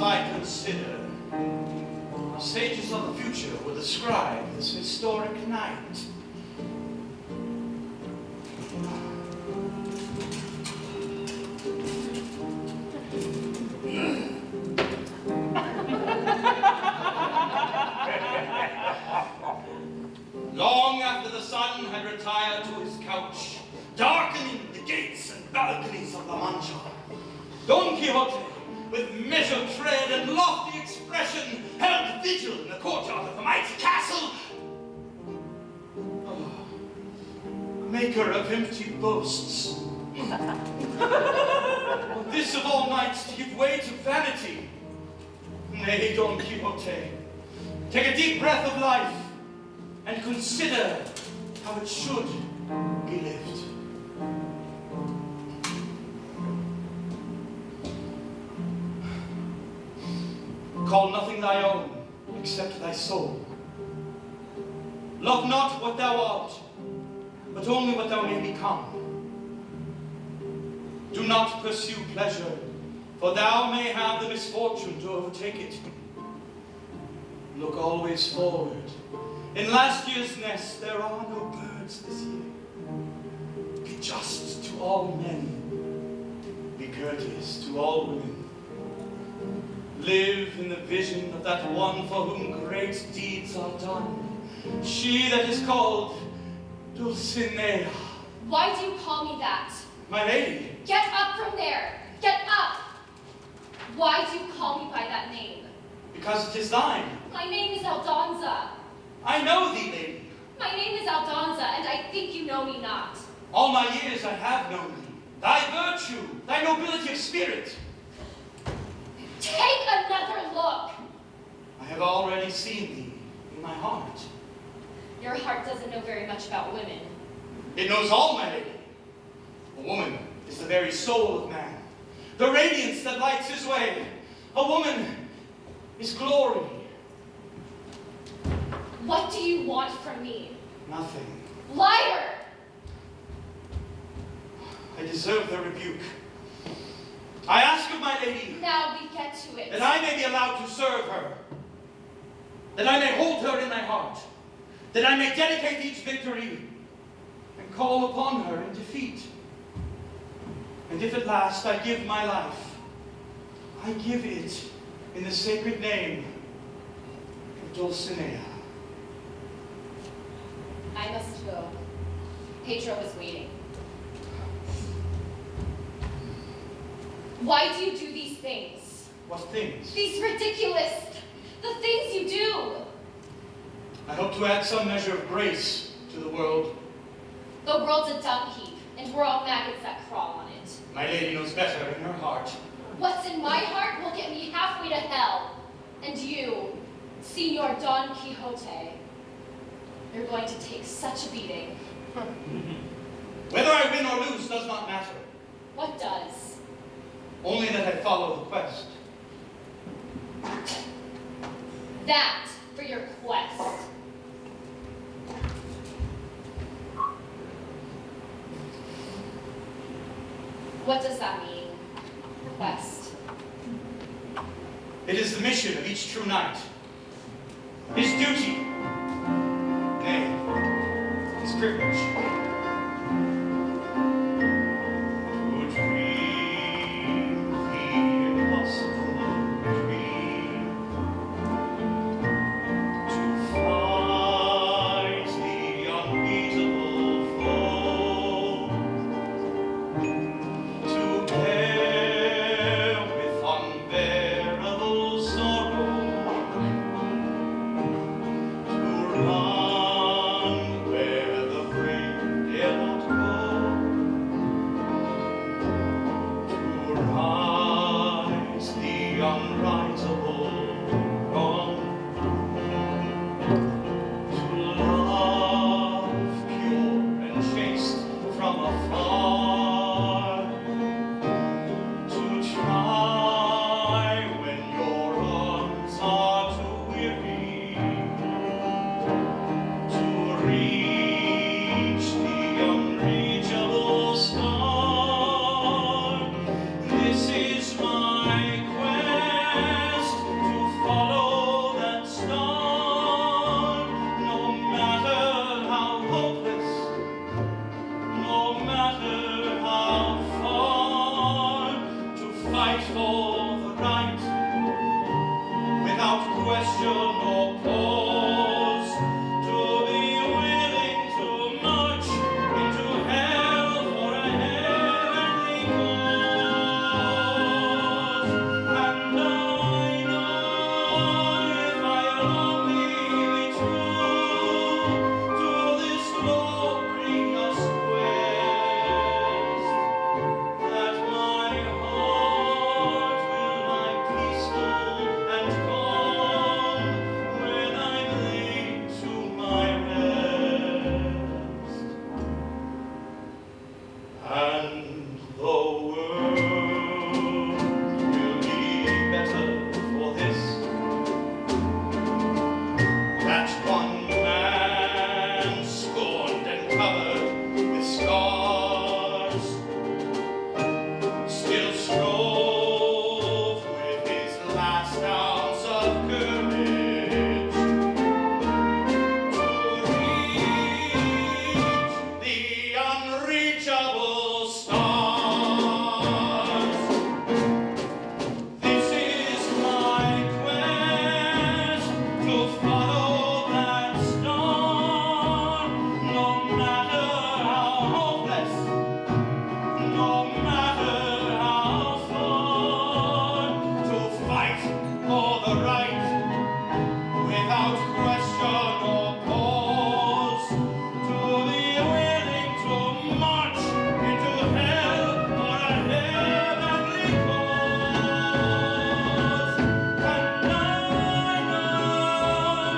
must I consider how sages of the future will describe this historic night. Long after the sun had retired to his couch, darkening the gates and balconies of the mancha, Don Quixote, with measured tread and lofty expression, held vigil in the courtyard of the mighty castle. Oh, maker of empty boasts. This of all nights to give way to vanity. Nay, Don Quixote, take a deep breath of life and consider how it should be lived. Call nothing thy own except thy soul. Love not what thou art, but only what thou may become. Do not pursue pleasure, for thou may have the misfortune to overtake it. Look always forward. In last year's nest there are no birds this year. Be just to all men. Be courteous to all women. Live in the vision of that one for whom great deeds are done. She that is called Dulcinea. Why do you call me that? My lady. Get up from there! Get up! Why do you call me by that name? Because it is thine. My name is Aldonza. I know thee, lady. My name is Aldonza, and I think you know me not. All my years I have known thee. Thy virtue, thy nobility of spirit. Take another look! I have already seen thee in my heart. Your heart doesn't know very much about women. It knows all, my lady. A woman is the very soul of man, the radiance that lights his way. A woman is glory. What do you want from me? Nothing. Liar! I deserve the rebuke. I ask of my lady Now we get to it. that I may be allowed to serve her, that I may hold her in my heart, that I may dedicate each victory and call upon her in defeat. And if at last I give my life, I give it in the sacred name of Dulcinea. I must go. Pedro is waiting. Why do you do these things? What things? These ridiculous, the things you do. I hope to add some measure of grace to the world. The world's a dung heap, and we're all maggots that crawl on it. My lady knows better in her heart. What's in my heart will get me halfway to hell. And you, Senor Don Quixote, you're going to take such a beating. Whether I win or lose does not matter. What does? Only that I follow the quest. That for your quest. What does that mean? Quest. It is the mission of each true knight. His duty. Nay, his privilege. To dream the impossible dream. To fight the unbeatable foe. To bear with unbearable sorrow. To run where the brave matter how far, to fight for the right, without question or pause, to be willing to march into hell for a heavenly cause. And I know if I'll only be true to this glorious quest, that my heart will lie peaceful and calm when I'm laid to my rest. And the world will be better for this, that one man scorned and covered with scars still strove with his last ounce of courage to reach the unreachable stars. This is my quest, to follow that star, no matter how hopeless, no matter how far, to fight for the right, without question or pause, to be willing to march into hell for a heavenly cause. And I know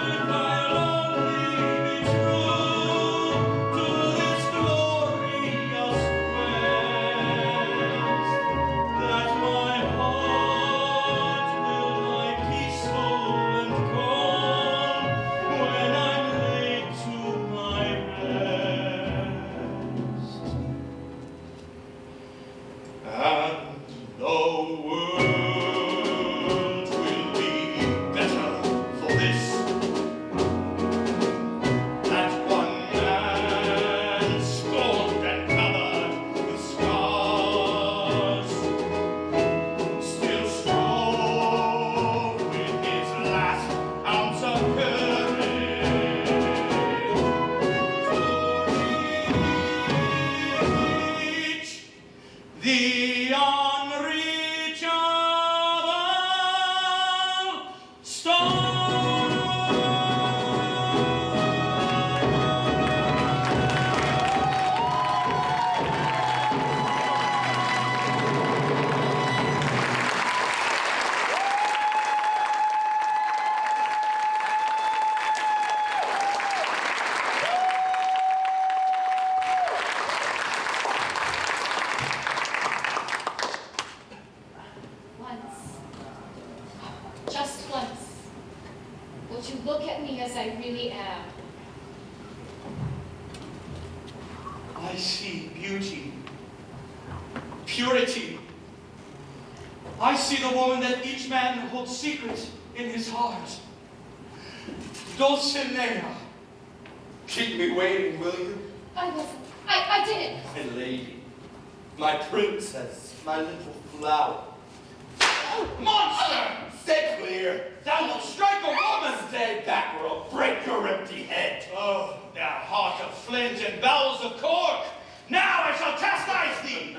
if I'll only be true to this glorious quest, that my heart will lie peaceful and calm when I'm laid to my rest. And the world will be better for this, that one man scorned and covered with scars still strove with his last ounce of courage to reach the unreachable star. Once, just once, will you look at me as I really am? I see beauty, purity. I see the woman that each man holds secret in his heart. Dulcinea. Keep me waiting, will you? I wasn't. I didn't. My lady, my princess, my little flower. Monster! Stay clear. Thou wilt strike a woman! Stay back or I'll break your empty head. Oh, thou heart of flint and bowels of cork! Now I shall chastise thee!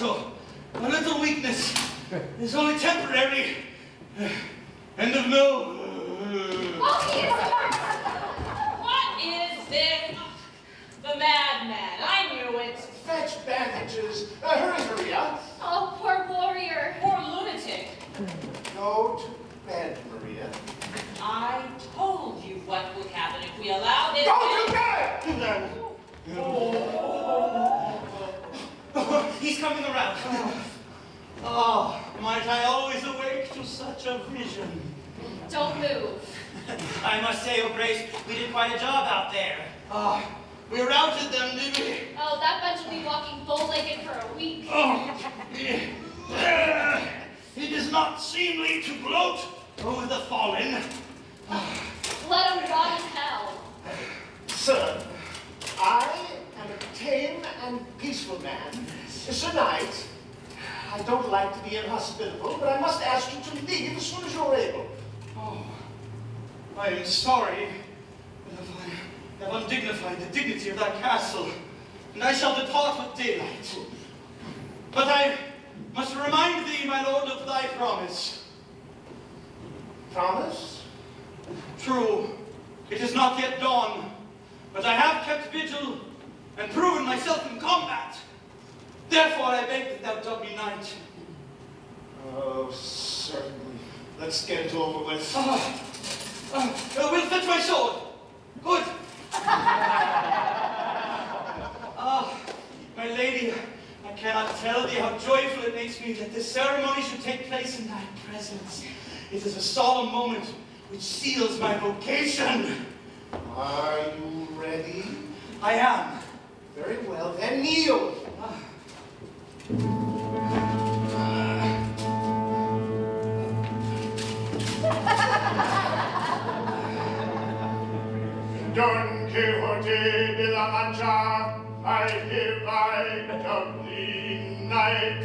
so a little weakness is only temporary. End of mill. Oh, he is yours! What is this? The madman. I knew it. Fetch bandages. Hurry, Maria. Oh, poor warrior. Poor lunatic. Go to bed, Maria. I told you what would happen if we allowed it. Go to bed! He's coming around. Oh, might I always awake to such a vision. Don't move. I must say, Your Grace, we did quite a job out there. We routed them, did we? Oh, that bunch will be walking bow-legged for a week. Oh, it is not seemly to gloat over the fallen. Let him rot in hell. Sir, I am a tame and peaceful man. Sir Knight, I don't like to be inhospitable, but I must ask you to leave as soon as you're able. Oh, I am sorry that I have undignified the dignity of that castle, and I shall depart with daylight. But I must remind thee, my lord, of thy promise. Promise? True, it is not yet dawn, but I have kept vigil and proven myself in combat. Therefore I beg that thou dub me knight. Oh, certainly. Let's get it over with. Will fetch my sword. Good. My lady, I cannot tell thee how joyful it makes me that this ceremony should take place in thy presence. It is a solemn moment which seals my vocation. Are you ready? I am. Very well, then kneel. Don Quixote de la Mancha, I hereby dub thee knight.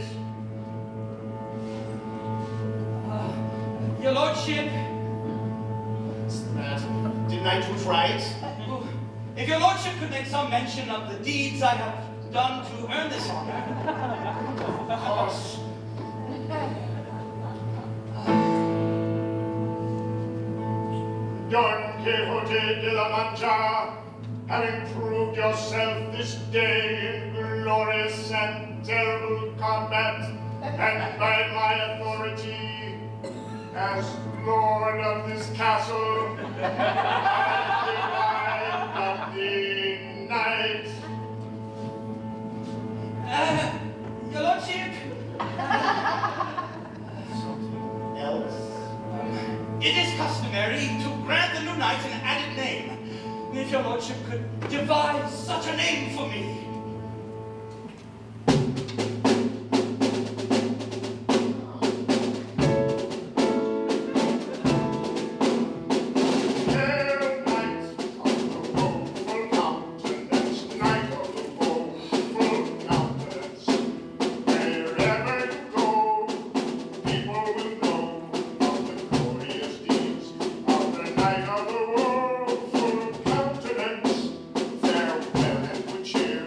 Your lordship, What's the matter? Didn't I do it right? if your lordship could make some mention of the deeds I have done to earn this honor. Of course. Don Quixote de la Mancha, having proved yourself this day in glorious and terrible combat, and by my authority as lord of this castle, I hereby dub thee knight. Your lordship, Something else? it is customary to grant the new knight an added name. If your lordship could devise such a name for me. Hail, knight of the woeful countenance, knight of the woeful countenance. Wherever you go, people will know of the glorious deeds of the knight of the woeful countenance. Farewell and good cheer.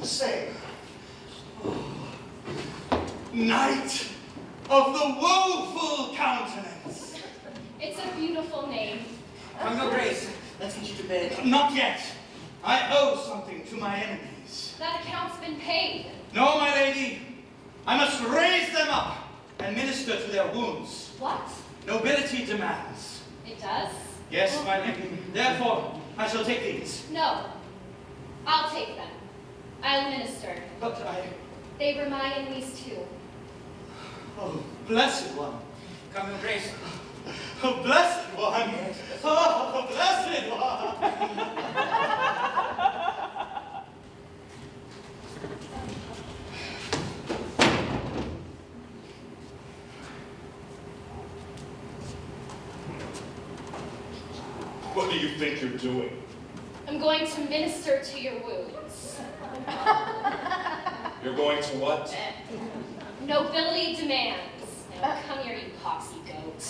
to say. Knight of the woeful countenance. It's a beautiful name. Come, Your Grace. Let's get you to bed. Not yet. I owe something to my enemies. That account's been paid. No, my lady. I must raise them up and minister to their wounds. What? Nobility demands. It does? Yes, my lady. Therefore, I shall take these. No. I'll take them. I'll minister. But I... They were my enemies too. Oh, blessed one. Come, Your Grace. Oh, blessed one. Oh, blessed one. What do you think you're doing? I'm going to minister to your wounds. You're going to what? Nobility demands. Now come here, you poxy goat.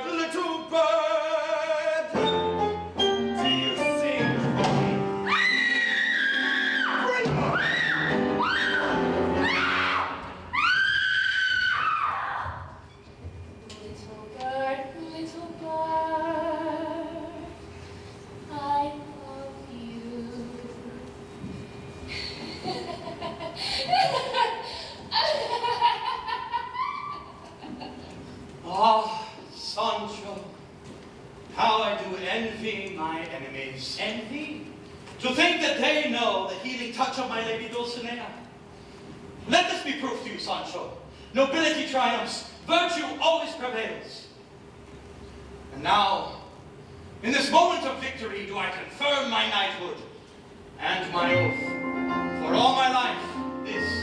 Little bird, do you sing for me? Little bird, I love you. Ah, Sancho, how I do envy my enemies. Envy? To think that they know the healing touch of my lady Dulcinea. Let this be proof to you, Sancho. Nobility triumphs, virtue always prevails. And now, in this moment of victory, do I confirm my knighthood and my oath. For all my life, this